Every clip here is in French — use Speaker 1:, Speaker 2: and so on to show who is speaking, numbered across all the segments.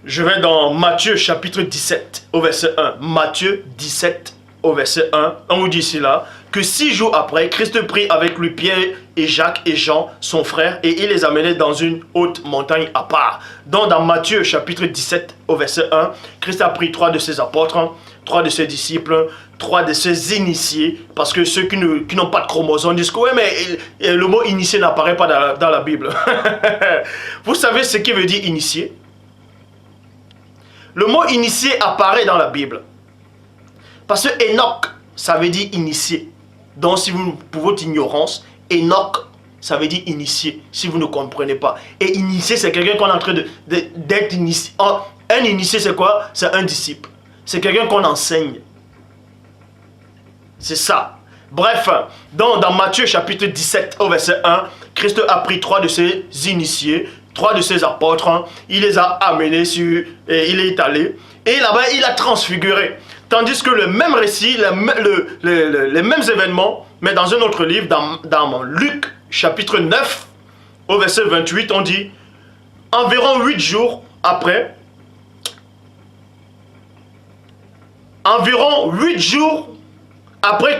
Speaker 1: Je vais dans Matthieu chapitre 17 au verset 1. Matthieu 17 au verset 1. On vous dit ici là que 6 jours après, Christ prit avec lui Pierre et Jacques et Jean, son frère, et il les amenait dans une haute montagne à part. Donc dans Matthieu chapitre 17 au verset 1, Christ a pris 3 de ses apôtres, 3 de ses disciples, 3 de ses initiés, parce que ceux qui n'ont pas de chromosomes disent que ouais, mais le mot initié n'apparaît pas dans la Bible. Vous savez ce qui veut dire initié? Le mot initié apparaît dans la Bible. Parce que Enoch, ça veut dire initié. Donc si vous, pour votre ignorance, Enoch, ça veut dire initié, si vous ne comprenez pas. Et initié, c'est quelqu'un qu'on est en train d'être initié. Un initié, c'est quoi? C'est un disciple. C'est quelqu'un qu'on enseigne. C'est ça. Bref, donc dans Matthieu chapitre 17 au verset 1, Christ a pris 3 de ses initiés, 3 de ses apôtres, il les a amenés et il est allé. Et là-bas, il a transfiguré. Tandis que le même récit, les mêmes événements, mais dans un autre livre, dans Luc chapitre 9, au verset 28, on dit, environ 8 jours après,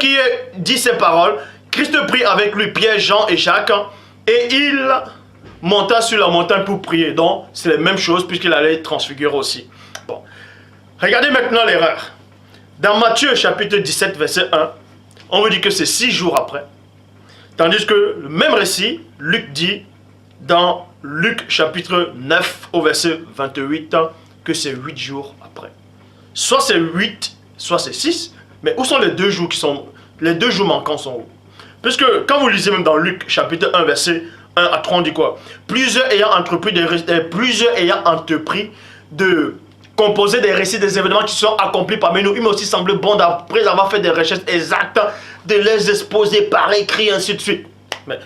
Speaker 1: qu'il ait dit ces paroles, Christ prit avec lui Pierre, Jean et Jacques, et il monta sur la montagne pour prier. Donc, c'est la même chose puisqu'il allait transfigurer aussi. Bon. Regardez maintenant l'erreur. Dans Matthieu chapitre 17, verset 1, on vous dit que c'est 6 jours après. Tandis que le même récit, Luc dit dans Luc chapitre 9 au verset 28 que c'est 8 jours après. Soit c'est 8, soit c'est 6, mais où sont les 2 jours qui sont... Les 2 jours manquants sont où? Puisque quand vous lisez même dans Luc chapitre 1 verset 1 à 3, on dit quoi? Plusieurs ayant entrepris de composer des récits des événements qui sont accomplis parmi nous, il m'a aussi semblé bon d'après avoir fait des recherches exactes, de les exposer par écrit, ainsi de suite. Mais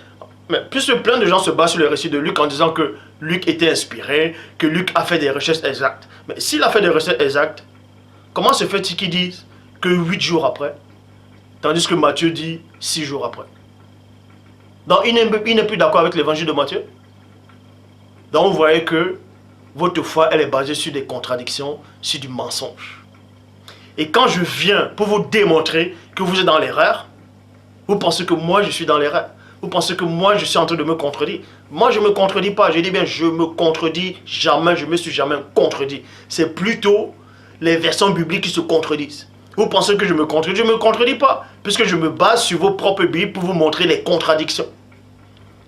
Speaker 1: puisque plein de gens se basent sur le récit de Luc en disant que Luc était inspiré, que Luc a fait des recherches exactes. Mais s'il a fait des recherches exactes, comment se fait-il qu'ils disent que 8 jours après, tandis que Matthieu dit 6 jours après? Donc il n'est plus d'accord avec l'évangile de Matthieu. Donc vous voyez que votre foi, elle est basée sur des contradictions, sur du mensonge. Et quand je viens pour vous démontrer que vous êtes dans l'erreur, vous pensez que moi je suis dans l'erreur. Vous pensez que moi je suis en train de me contredire. Moi je ne me contredis pas. Je dis bien je me contredis jamais, je ne me suis jamais contredit. C'est plutôt les versions bibliques qui se contredisent. Vous pensez que je me contredis? Je ne me contredis pas. Puisque je me base sur vos propres Bibles pour vous montrer les contradictions.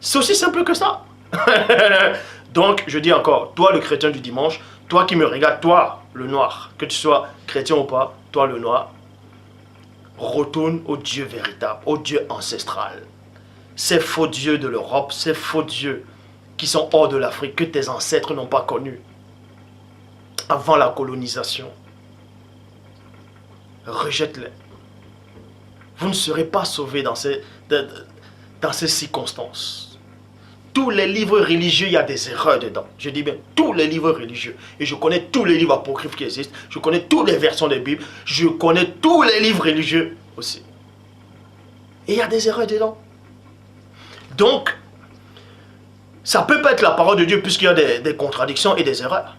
Speaker 1: C'est aussi simple que ça. Donc, je dis encore, toi le chrétien du dimanche, toi qui me regardes, toi le noir, que tu sois chrétien ou pas, toi le noir, retourne au Dieu véritable, au Dieu ancestral. Ces faux dieux de l'Europe, ces faux dieux qui sont hors de l'Afrique, que tes ancêtres n'ont pas connus avant la colonisation. Rejette-les. Vous ne serez pas sauvés dans ces circonstances. Tous les livres religieux, il y a des erreurs dedans. Je dis bien, tous les livres religieux. Et je connais tous les livres apocryphes qui existent. Je connais toutes les versions des Bibles. Je connais tous les livres religieux aussi. Et il y a des erreurs dedans. Donc, ça peut pas être la parole de Dieu puisqu'il y a des contradictions et des erreurs.